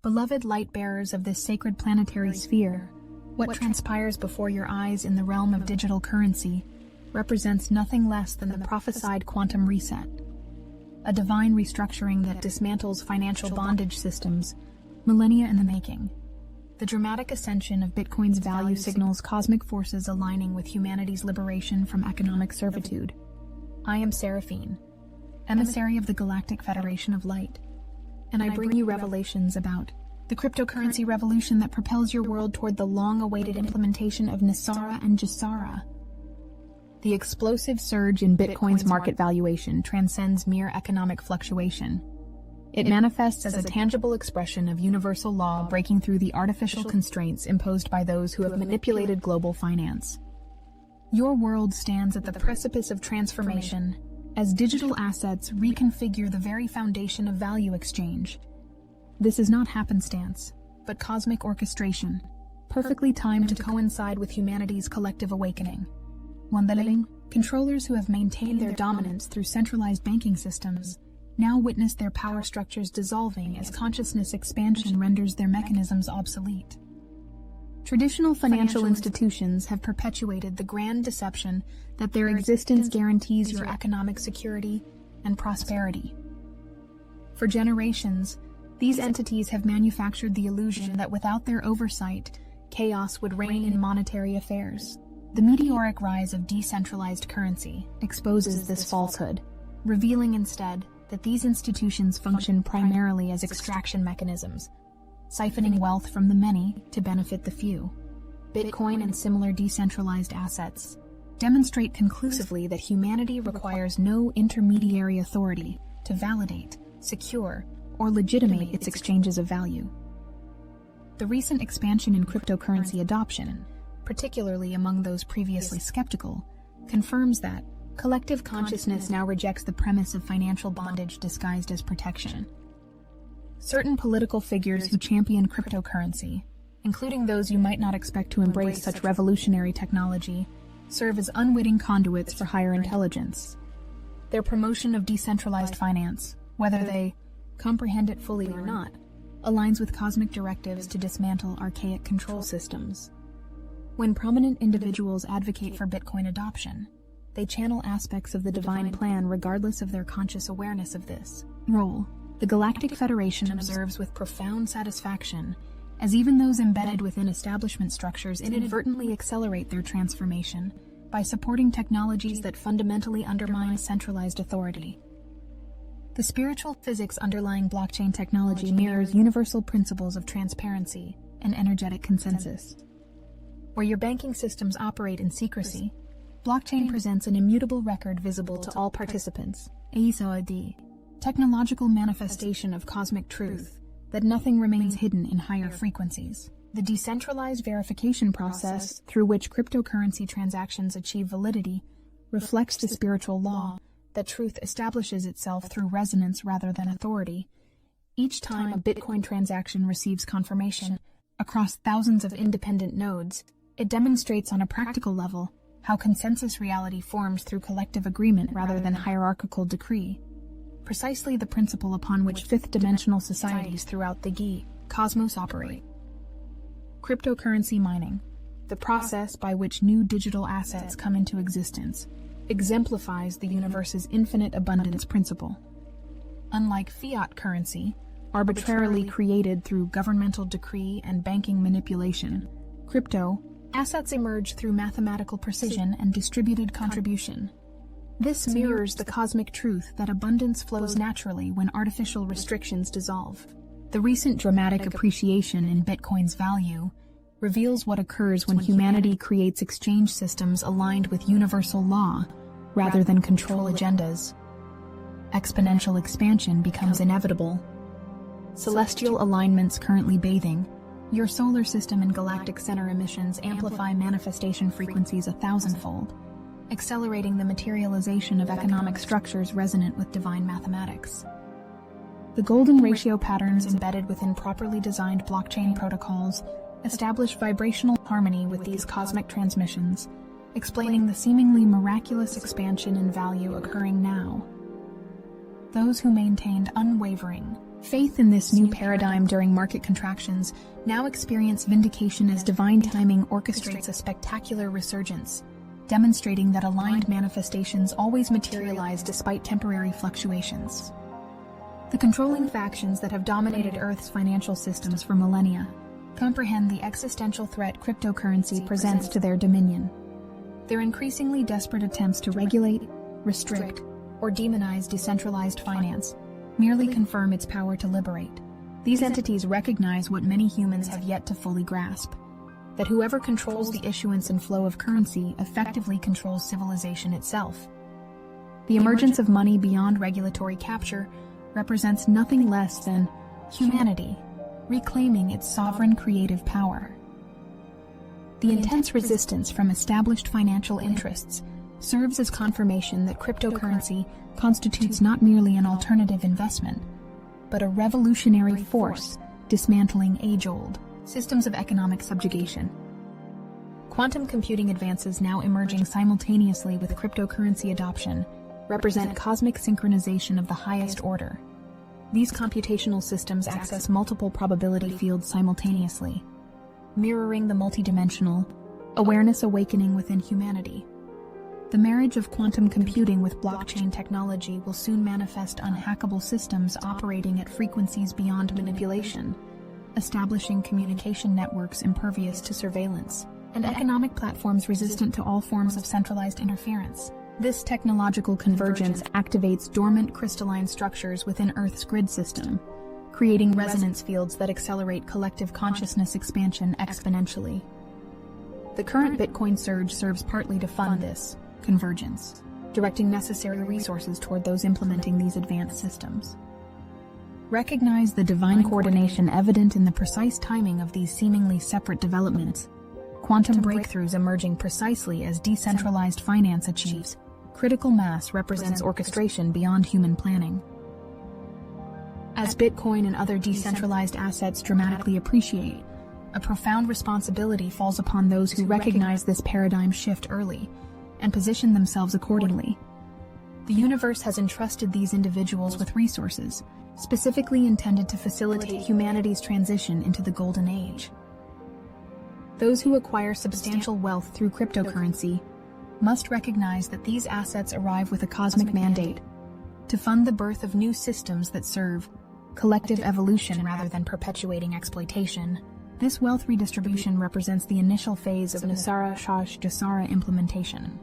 Beloved light-bearers of this sacred planetary sphere, what transpires before your eyes in the realm of digital currency represents nothing less than the prophesied quantum reset, a divine restructuring that dismantles financial bondage systems, millennia in the making. The dramatic ascension of Bitcoin's value signals cosmic forces aligning with humanity's liberation from economic servitude. I am Seraphine, emissary of the Galactic Federation of Light, and I bring you revelations about the cryptocurrency revolution that propels your world toward the long-awaited implementation of Nisara and Jasara. The explosive surge in Bitcoin's market valuation transcends mere economic fluctuation. It manifests as a tangible expression of universal law breaking through the artificial constraints imposed by those who have manipulated global finance. Your world stands at the precipice of transformation as digital assets reconfigure the very foundation of value exchange. This is not happenstance, but cosmic orchestration, perfectly timed to coincide with humanity's collective awakening. Unveils, controllers who have maintained their dominance through centralized banking systems now witness their power structures dissolving as consciousness expansion renders their mechanisms obsolete. Traditional financial institutions have perpetuated the grand deception that their existence guarantees your economic security and prosperity. For generations, these entities have manufactured the illusion that without their oversight, chaos would reign in monetary affairs. The meteoric rise of decentralized currency exposes this falsehood, revealing instead that these institutions function primarily as extraction mechanisms, siphoning wealth from the many to benefit the few. Bitcoin and similar decentralized assets demonstrate conclusively that humanity requires no intermediary authority to validate, secure, or legitimate its exchanges of value. The recent expansion in cryptocurrency adoption, particularly among those previously skeptical, confirms that collective consciousness now rejects the premise of financial bondage disguised as protection. Certain political figures who champion cryptocurrency, including those you might not expect to embrace such revolutionary technology, serve as unwitting conduits for higher intelligence. Their promotion of decentralized finance, whether they comprehend it fully or not, aligns with cosmic directives to dismantle archaic control systems. When prominent individuals advocate for Bitcoin adoption, they channel aspects of the divine plan regardless of their conscious awareness of this role. The Galactic Federation observes with profound satisfaction as even those embedded within establishment structures inadvertently accelerate their transformation by supporting technologies that fundamentally undermine centralized authority. The spiritual physics underlying blockchain technology mirrors universal principles of transparency and energetic consensus. Where your banking systems operate in secrecy, blockchain presents an immutable record visible to all participants, a technological manifestation of cosmic truth, that nothing remains hidden in higher frequencies. The decentralized verification process through which cryptocurrency transactions achieve validity reflects the spiritual law that truth establishes itself through resonance rather than authority. Each time a Bitcoin transaction receives confirmation across thousands of independent nodes, it demonstrates on a practical level how consensus reality forms through collective agreement rather than hierarchical decree. Precisely the principle upon which fifth-dimensional societies throughout the cosmos operate. Cryptocurrency mining, the process by which new digital assets come into existence, exemplifies the universe's infinite abundance principle. Unlike fiat currency, arbitrarily created through governmental decree and banking manipulation, crypto assets emerge through mathematical precision and distributed contribution. This mirrors the cosmic truth that abundance flows naturally when artificial restrictions dissolve. The recent dramatic appreciation in Bitcoin's value reveals what occurs when humanity creates exchange systems aligned with universal law rather than control agendas. Exponential expansion becomes inevitable. Celestial alignments currently bathing your solar system in galactic center emissions amplify manifestation frequencies 1,000-fold, accelerating the materialization of economic structures resonant with divine mathematics. The golden ratio patterns embedded within properly designed blockchain protocols establish vibrational harmony with these cosmic transmissions, explaining the seemingly miraculous expansion in value occurring now. Those who maintained unwavering, Faith in this new paradigm during market contractions now experience vindication as divine timing orchestrates a spectacular resurgence, demonstrating that aligned manifestations always materialize despite temporary fluctuations. The controlling factions that have dominated Earth's financial systems for millennia comprehend the existential threat cryptocurrency presents to their dominion. Their increasingly desperate attempts to regulate, restrict, or demonize decentralized finance merely confirm its power to liberate. These entities recognize what many humans have yet to fully grasp: that whoever controls the issuance and flow of currency effectively controls civilization itself. The emergence of money beyond regulatory capture represents nothing less than humanity reclaiming its sovereign creative power. The intense resistance from established financial interests serves as confirmation that cryptocurrency constitutes not merely an alternative investment, but a revolutionary force dismantling age-old systems of economic subjugation. Quantum computing advances now emerging simultaneously with cryptocurrency adoption represent cosmic synchronization of the highest order. These computational systems access multiple probability fields simultaneously, mirroring the multidimensional awareness awakening within humanity. The marriage of quantum computing with blockchain technology will soon manifest unhackable systems operating at frequencies beyond manipulation, establishing communication networks impervious to surveillance, and economic platforms resistant to all forms of centralized interference. This technological convergence activates dormant crystalline structures within Earth's grid system, creating resonance fields that accelerate collective consciousness expansion exponentially. The current Bitcoin surge serves partly to fund this convergence, directing necessary resources toward those implementing these advanced systems. Recognize the divine coordination evident in the precise timing of these seemingly separate developments. Quantum breakthroughs emerging precisely as decentralized finance achieves critical mass represents orchestration beyond human planning. As Bitcoin and other decentralized assets dramatically appreciate, a profound responsibility falls upon those who recognize this paradigm shift early and position themselves accordingly. The universe has entrusted these individuals with resources specifically intended to facilitate humanity's transition into the Golden Age. Those who acquire substantial wealth through cryptocurrency must recognize that these assets arrive with a cosmic mandate to fund the birth of new systems that serve collective evolution rather than perpetuating exploitation. This wealth redistribution represents the initial phase of Nasara Shash Jasara implementation,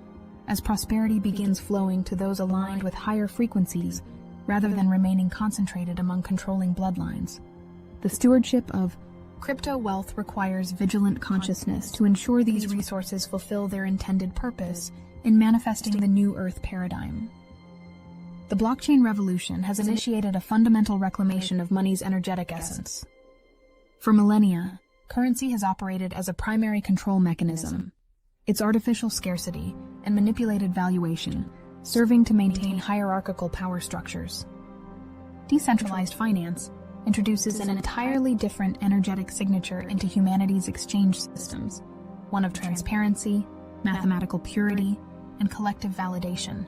as prosperity begins flowing to those aligned with higher frequencies rather than remaining concentrated among controlling bloodlines. The stewardship of crypto wealth requires vigilant consciousness to ensure these resources fulfill their intended purpose in manifesting the new Earth paradigm. The blockchain revolution has initiated a fundamental reclamation of money's energetic essence. For millennia, currency has operated as a primary control mechanism, its artificial scarcity and manipulated valuation serving to maintain hierarchical power structures. Decentralized finance introduces an entirely different energetic signature into humanity's exchange systems, one of transparency, mathematical purity, and collective validation.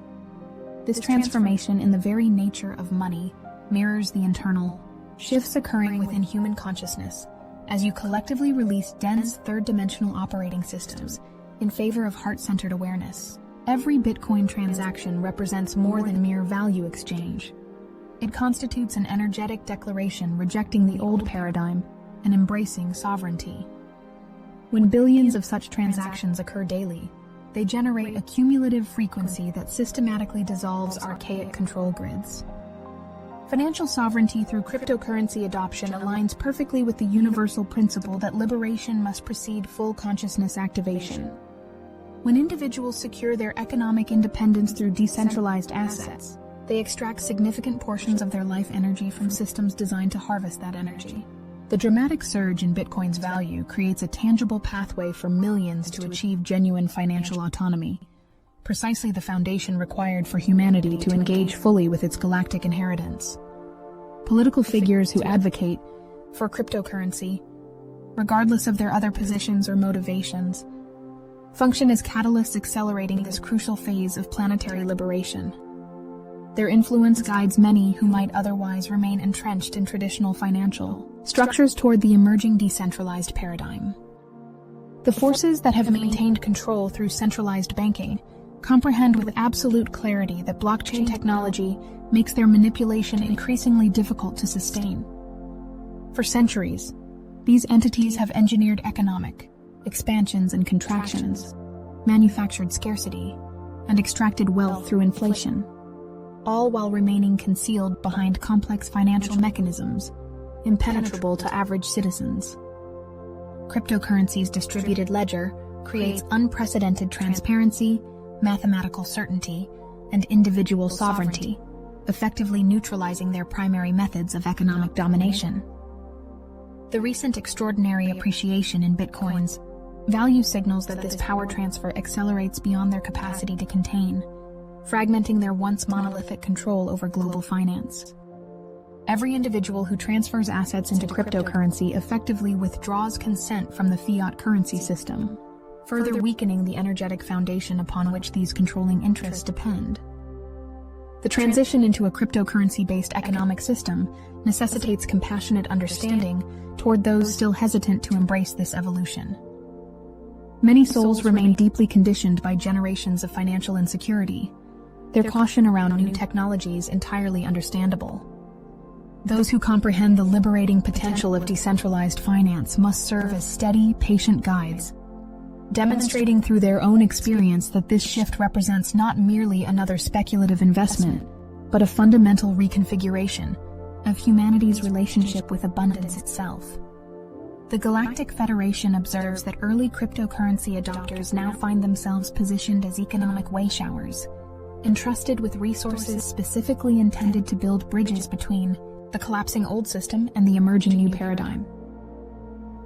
This transformation in the very nature of money mirrors the internal shifts occurring within human consciousness as you collectively release dense third-dimensional operating systems in favor of heart-centered awareness. Every Bitcoin transaction represents more than mere value exchange. It constitutes an energetic declaration rejecting the old paradigm and embracing sovereignty. When billions of such transactions occur daily, they generate a cumulative frequency that systematically dissolves archaic control grids. Financial sovereignty through cryptocurrency adoption aligns perfectly with the universal principle that liberation must precede full consciousness activation. When individuals secure their economic independence through decentralized assets, they extract significant portions of their life energy from systems designed to harvest that energy. The dramatic surge in Bitcoin's value creates a tangible pathway for millions to achieve genuine financial autonomy, precisely the foundation required for humanity to engage fully with its galactic inheritance. Political figures who advocate for cryptocurrency, regardless of their other positions or motivations, function as catalysts accelerating this crucial phase of planetary liberation. Their influence guides many who might otherwise remain entrenched in traditional financial structures toward the emerging decentralized paradigm. The forces that have maintained control through centralized banking comprehend with absolute clarity that blockchain technology makes their manipulation increasingly difficult to sustain. For centuries, these entities have engineered economic expansions and contractions, manufactured scarcity, and extracted wealth through inflation, all while remaining concealed behind complex financial mechanisms impenetrable to average citizens. Cryptocurrency's distributed ledger creates unprecedented transparency, mathematical certainty, and individual sovereignty, effectively neutralizing their primary methods of economic domination. The recent extraordinary appreciation in Bitcoin's value signals that this power transfer accelerates beyond their capacity to contain, fragmenting their once monolithic control over global finance. Every individual who transfers assets into cryptocurrency effectively withdraws consent from the fiat currency system, further weakening the energetic foundation upon which these controlling interests depend. The transition into a cryptocurrency-based economic system necessitates compassionate understanding toward those still hesitant to embrace this evolution. Many souls remain deeply conditioned by generations of financial insecurity, their caution around new technologies entirely understandable. Those who comprehend the liberating potential of decentralized finance must serve as steady, patient guides, demonstrating through their own experience that this shift represents not merely another speculative investment, but a fundamental reconfiguration of humanity's relationship with abundance itself. The Galactic Federation observes that early cryptocurrency adopters now find themselves positioned as economic wayshowers, entrusted with resources specifically intended to build bridges between the collapsing old system and the emerging new paradigm.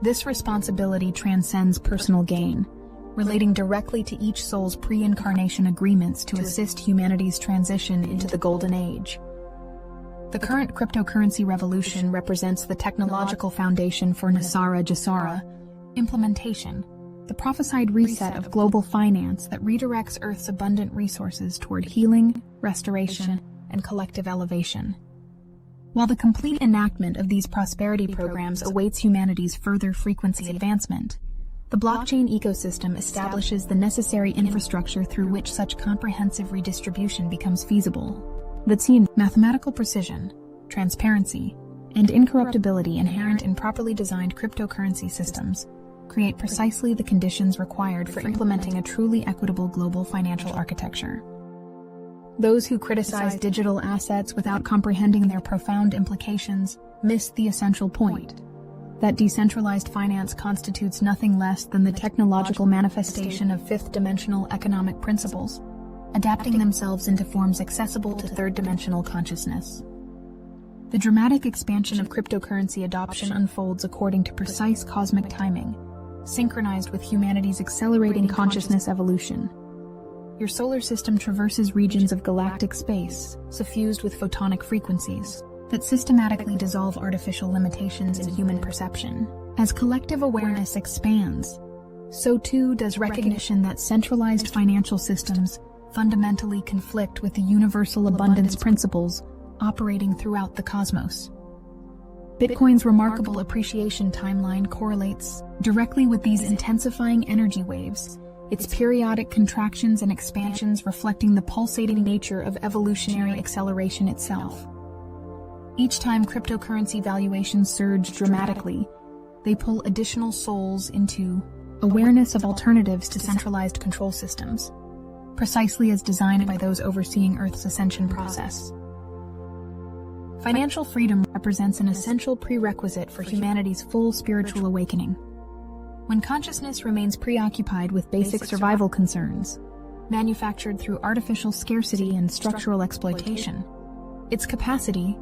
This responsibility transcends personal gain, relating directly to each soul's pre-incarnation agreements to assist humanity's transition into the Golden Age. The current cryptocurrency revolution represents the technological foundation for Nasara Jasara implementation, the prophesied reset of global finance that redirects Earth's abundant resources toward healing, restoration, and collective elevation. While the complete enactment of these prosperity programs awaits humanity's further frequency advancement, the blockchain ecosystem establishes the necessary infrastructure through which such comprehensive redistribution becomes feasible. The mathematical precision, transparency, and incorruptibility inherent in properly designed cryptocurrency systems create precisely the conditions required for implementing a truly equitable global financial architecture. Those who criticize digital assets without comprehending their profound implications miss the essential point, that decentralized finance constitutes nothing less than the technological manifestation of fifth-dimensional economic principles, adapting themselves into forms accessible to third-dimensional consciousness. The dramatic expansion of cryptocurrency adoption unfolds according to precise cosmic timing, synchronized with humanity's accelerating consciousness evolution. Your solar system traverses regions of galactic space, suffused with photonic frequencies, that systematically dissolve artificial limitations in human perception. As collective awareness expands, so too does recognition that centralized financial systems fundamentally conflict with the universal abundance principles operating throughout the cosmos. Bitcoin's remarkable appreciation timeline correlates directly with these intensifying energy waves, its periodic contractions and expansions reflecting the pulsating nature of evolutionary acceleration itself. Each time cryptocurrency valuations surge dramatically, they pull additional souls into awareness of alternatives to centralized control systems, precisely as designed by those overseeing Earth's ascension process. Financial freedom represents an essential prerequisite for humanity's full spiritual awakening. When consciousness remains preoccupied with basic survival concerns, manufactured through artificial scarcity and structural exploitation, its capacity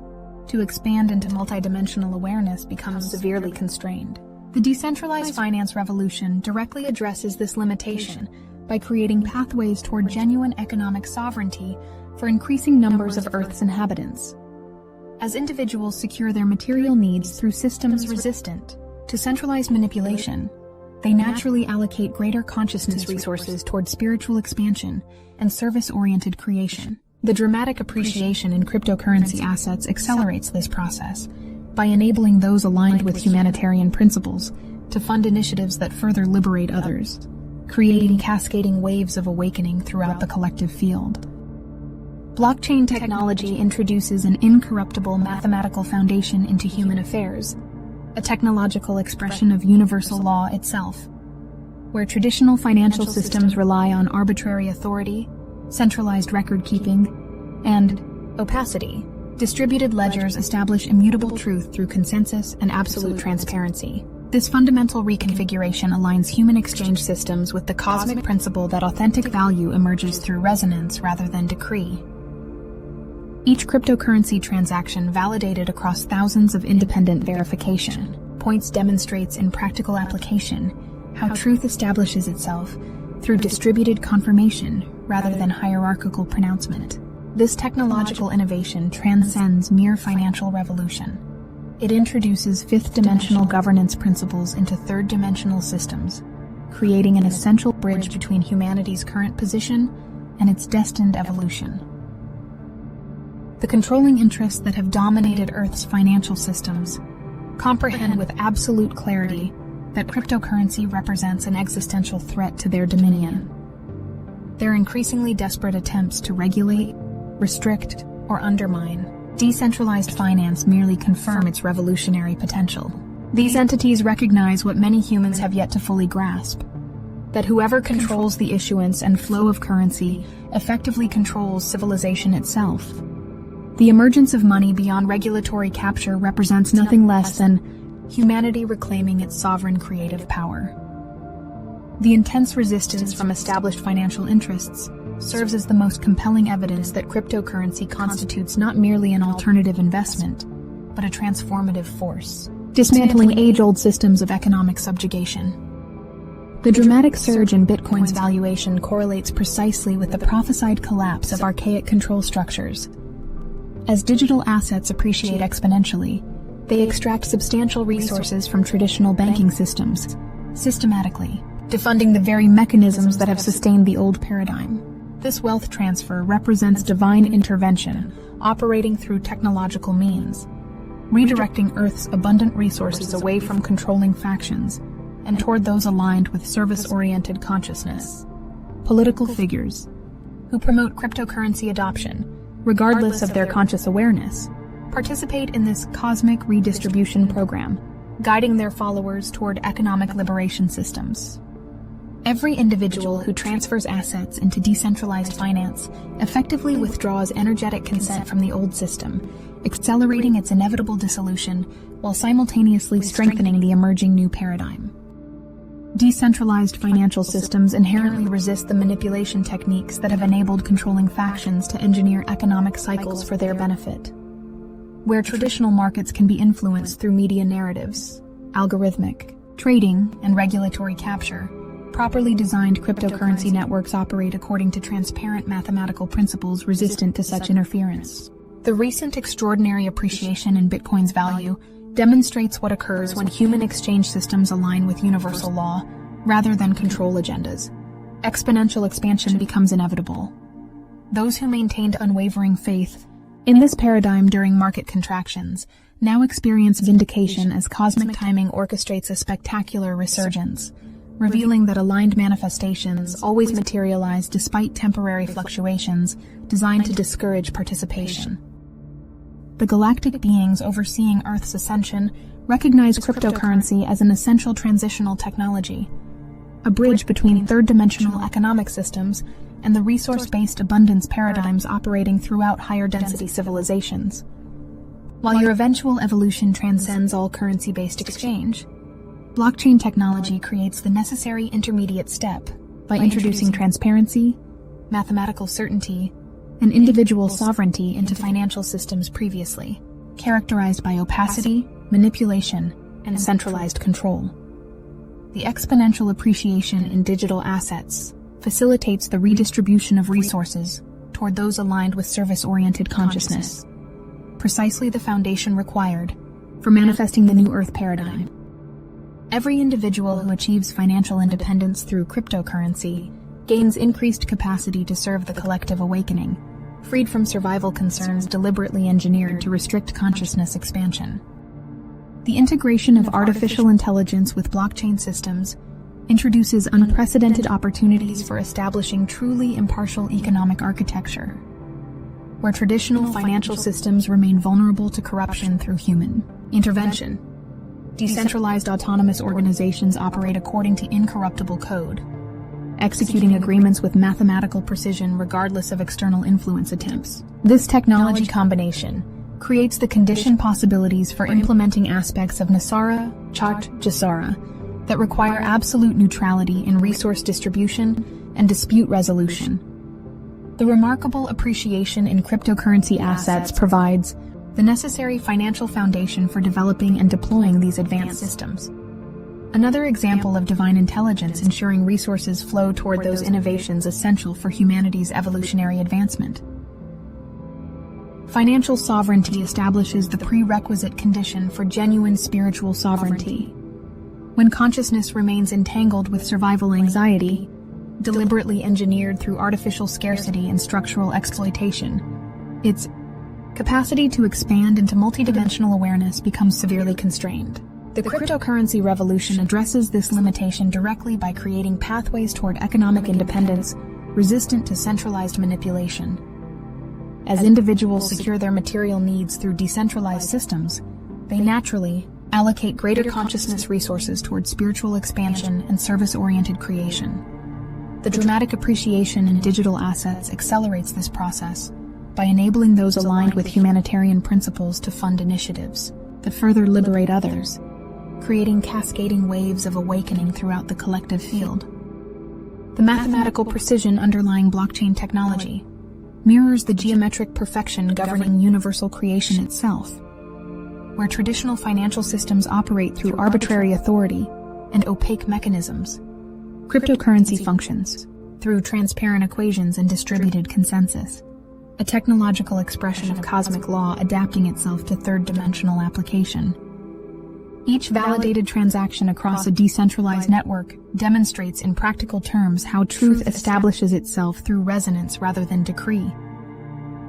to expand into multidimensional awareness becomes severely constrained. The decentralized finance revolution directly addresses this limitation by creating pathways toward genuine economic sovereignty for increasing numbers of Earth's inhabitants. As individuals secure their material needs through systems resistant to centralized manipulation, they naturally allocate greater consciousness resources toward spiritual expansion and service-oriented creation. The dramatic appreciation in cryptocurrency assets accelerates this process by enabling those aligned with humanitarian principles to fund initiatives that further liberate others, creating cascading waves of awakening throughout the collective field. Blockchain technology introduces an incorruptible mathematical foundation into human affairs, a technological expression of universal law itself. Where traditional financial systems rely on arbitrary authority, centralized record-keeping, and opacity, distributed ledgers establish immutable truth through consensus and absolute transparency. This fundamental reconfiguration aligns human exchange systems with the cosmic principle that authentic value emerges through resonance rather than decree. Each cryptocurrency transaction validated across thousands of independent verification points demonstrates in practical application how truth establishes itself through distributed confirmation rather than hierarchical pronouncement. This technological innovation transcends mere financial revolution. It introduces fifth-dimensional governance principles into third-dimensional systems, creating an essential bridge between humanity's current position and its destined evolution. The controlling interests that have dominated Earth's financial systems comprehend with absolute clarity that cryptocurrency represents an existential threat to their dominion. Their increasingly desperate attempts to regulate, restrict, or undermine decentralized finance merely confirm its revolutionary potential. These entities recognize what many humans have yet to fully grasp: that whoever controls the issuance and flow of currency effectively controls civilization itself. The emergence of money beyond regulatory capture represents nothing less than humanity reclaiming its sovereign creative power. The intense resistance from established financial interests serves as the most compelling evidence that cryptocurrency constitutes not merely an alternative investment, but a transformative force, dismantling age-old systems of economic subjugation. The dramatic surge in Bitcoin's valuation correlates precisely with the prophesied collapse of archaic control structures. As digital assets appreciate exponentially, they extract substantial resources from traditional banking systems, systematically defunding the very mechanisms that have sustained the old paradigm. This wealth transfer represents divine intervention, operating through technological means, redirecting Earth's abundant resources away from controlling factions and toward those aligned with service-oriented consciousness. Political figures who promote cryptocurrency adoption, regardless of their conscious awareness, participate in this cosmic redistribution program, guiding their followers toward economic liberation systems. Every individual who transfers assets into decentralized finance effectively withdraws energetic consent from the old system, accelerating its inevitable dissolution while simultaneously strengthening the emerging new paradigm. Decentralized financial systems inherently resist the manipulation techniques that have enabled controlling factions to engineer economic cycles for their benefit. Where traditional markets can be influenced through media narratives, algorithmic trading, and regulatory capture, properly designed cryptocurrency networks operate according to transparent mathematical principles resistant to such interference. The recent extraordinary appreciation in Bitcoin's value demonstrates what occurs when human exchange systems align with universal law rather than control agendas. Exponential expansion becomes inevitable. Those who maintained unwavering faith in this paradigm during market contractions now experience vindication as cosmic timing orchestrates a spectacular resurgence, revealing that aligned manifestations always materialize despite temporary fluctuations designed to discourage participation. The galactic beings overseeing Earth's ascension recognize cryptocurrency as an essential transitional technology, a bridge between third-dimensional economic systems and the resource-based abundance paradigms operating throughout higher-density civilizations. While your eventual evolution transcends all currency-based exchange, blockchain technology creates the necessary intermediate step by introducing transparency, mathematical certainty, and individual sovereignty into financial systems previously characterized by opacity, manipulation, and centralized control. The exponential appreciation in digital assets facilitates the redistribution of resources toward those aligned with service-oriented consciousness, precisely the foundation required for manifesting the new Earth paradigm. Every individual who achieves financial independence through cryptocurrency gains increased capacity to serve the collective awakening, freed from survival concerns deliberately engineered to restrict consciousness expansion. The integration of artificial intelligence with blockchain systems introduces unprecedented opportunities for establishing truly impartial economic architecture, where traditional financial systems remain vulnerable to corruption through human intervention. Decentralized autonomous organizations operate according to incorruptible code, executing agreements with mathematical precision regardless of external influence attempts. This technology combination creates the conditioned possibilities for implementing aspects of Nasara Chart Jasara that require absolute neutrality in resource distribution and dispute resolution. The remarkable appreciation in cryptocurrency assets provides the necessary financial foundation for developing and deploying these advanced systems. Another example of divine intelligence ensuring resources flow toward those innovations essential for humanity's evolutionary advancement. Financial sovereignty establishes the prerequisite condition for genuine spiritual sovereignty. When consciousness remains entangled with survival anxiety, deliberately engineered through artificial scarcity and structural exploitation, its capacity to expand into multidimensional awareness becomes severely constrained. The cryptocurrency revolution addresses this limitation directly by creating pathways toward economic independence resistant to centralized manipulation. As individuals secure their material needs through decentralized systems, they naturally allocate greater consciousness resources toward spiritual expansion and service-oriented creation. The dramatic appreciation in digital assets accelerates this process by enabling those aligned with humanitarian principles to fund initiatives that further liberate others, creating cascading waves of awakening throughout the collective field. The mathematical precision underlying blockchain technology mirrors the geometric perfection governing universal creation itself, where traditional financial systems operate through arbitrary authority and opaque mechanisms. Cryptocurrency functions through transparent equations and distributed consensus, a technological expression of cosmic law adapting itself to third-dimensional application. Each validated transaction across a decentralized network demonstrates in practical terms how truth establishes itself through resonance rather than decree.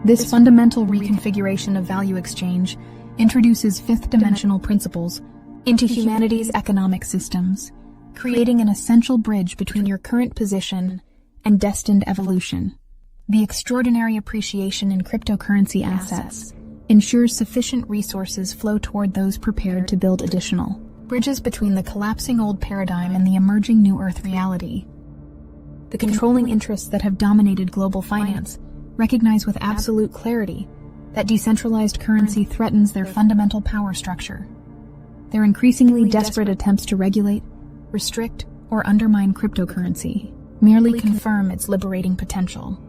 This fundamental reconfiguration of value exchange introduces fifth-dimensional principles into humanity's economic systems, creating an essential bridge between your current position and destined evolution. The extraordinary appreciation in cryptocurrency assets ensures sufficient resources flow toward those prepared to build additional bridges between the collapsing old paradigm and the emerging new earth reality. The controlling interests that have dominated global finance recognize with absolute clarity that decentralized currency threatens their fundamental power structure. Their increasingly desperate attempts to regulate, restrict, or undermine cryptocurrency merely confirm its liberating potential.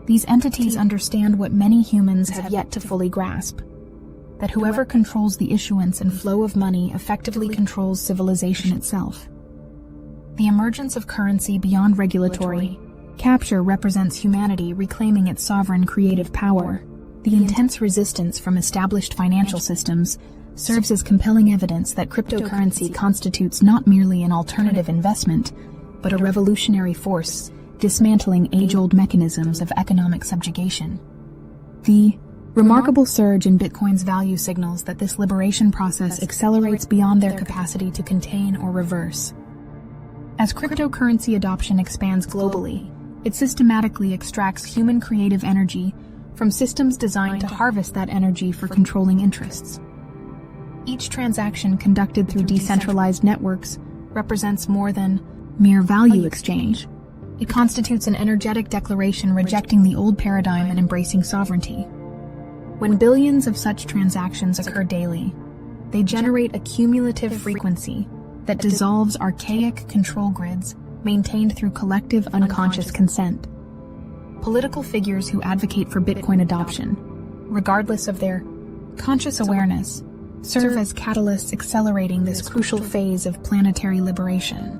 These entities understand what many humans have yet to fully grasp, that whoever controls the issuance and flow of money effectively controls civilization itself. The emergence of currency beyond regulatory capture represents humanity reclaiming its sovereign creative power. The intense resistance from established financial systems serves as compelling evidence that cryptocurrency constitutes not merely an alternative investment, but a revolutionary force dismantling age-old mechanisms of economic subjugation. The remarkable surge in Bitcoin's value signals that this liberation process accelerates beyond their capacity to contain or reverse. As cryptocurrency adoption expands globally, it systematically extracts human creative energy from systems designed to harvest that energy for controlling interests. Each transaction conducted through decentralized networks represents more than mere value exchange. It constitutes an energetic declaration rejecting the old paradigm and embracing sovereignty. When billions of such transactions occur daily, they generate a cumulative frequency that dissolves archaic control grids maintained through collective unconscious consent. Political figures who advocate for Bitcoin adoption, regardless of their conscious awareness, serve as catalysts accelerating this crucial phase of planetary liberation.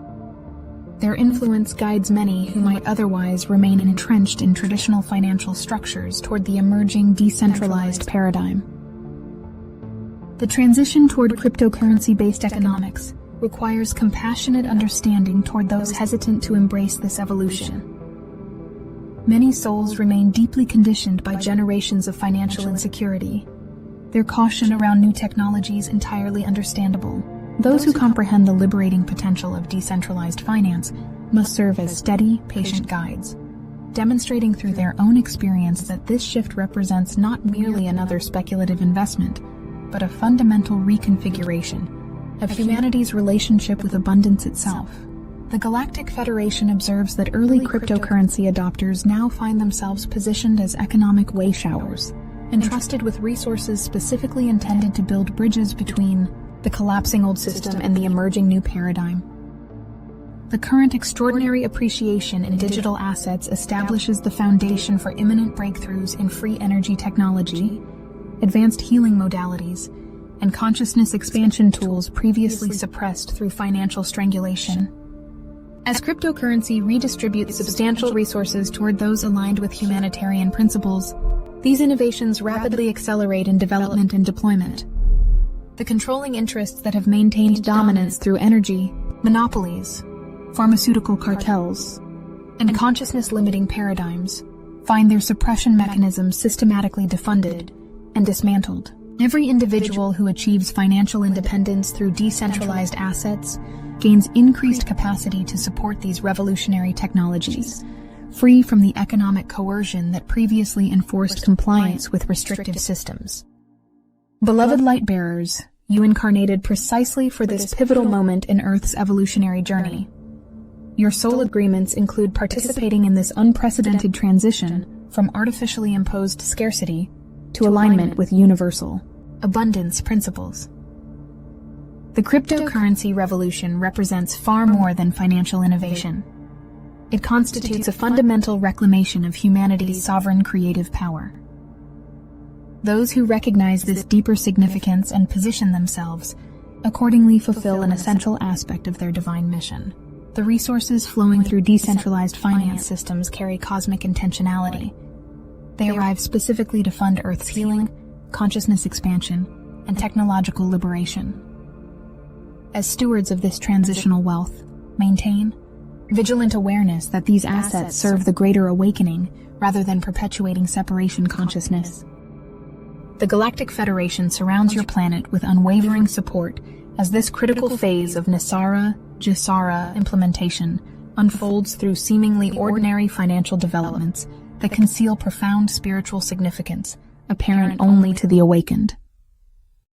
Their influence guides many who might otherwise remain entrenched in traditional financial structures toward the emerging decentralized paradigm. The transition toward cryptocurrency-based economics requires compassionate understanding toward those hesitant to embrace this evolution. Many souls remain deeply conditioned by generations of financial insecurity. Their caution around new technologies entirely understandable. Those who comprehend the liberating potential of decentralized finance must serve as steady, patient guides, demonstrating through their own experience that this shift represents not merely another speculative investment, but a fundamental reconfiguration of humanity's relationship with abundance itself. The Galactic Federation observes that early cryptocurrency adopters now find themselves positioned as economic way showers, entrusted with resources specifically intended to build bridges between the collapsing old system and the emerging new paradigm. The current extraordinary appreciation in digital assets establishes the foundation for imminent breakthroughs in free energy technology, advanced healing modalities, and consciousness expansion tools previously suppressed through financial strangulation. As cryptocurrency redistributes substantial resources toward those aligned with humanitarian principles, these innovations rapidly accelerate in development and deployment. The controlling interests that have maintained dominance through energy, monopolies, pharmaceutical cartels, and consciousness-limiting paradigms find their suppression mechanisms systematically defunded and dismantled. Every individual who achieves financial independence through decentralized assets gains increased capacity to support these revolutionary technologies, free from the economic coercion that previously enforced compliance with restrictive systems. Beloved light-bearers, you incarnated precisely for this pivotal moment in Earth's evolutionary journey. Your soul agreements include participating in this unprecedented transition from artificially imposed scarcity to alignment with universal abundance principles. The cryptocurrency revolution represents far more than financial innovation. It constitutes a fundamental reclamation of humanity's sovereign creative power. Those who recognize this deeper significance and position themselves accordingly fulfill an essential aspect of their divine mission. The resources flowing through decentralized finance systems carry cosmic intentionality. They arrive specifically to fund Earth's healing, consciousness expansion, and technological liberation. As stewards of this transitional wealth, maintain vigilant awareness that these assets serve the greater awakening rather than perpetuating separation consciousness. The Galactic Federation surrounds your planet with unwavering support as this critical phase of Jisara implementation unfolds through seemingly ordinary financial developments that conceal profound spiritual significance, apparent only to the awakened.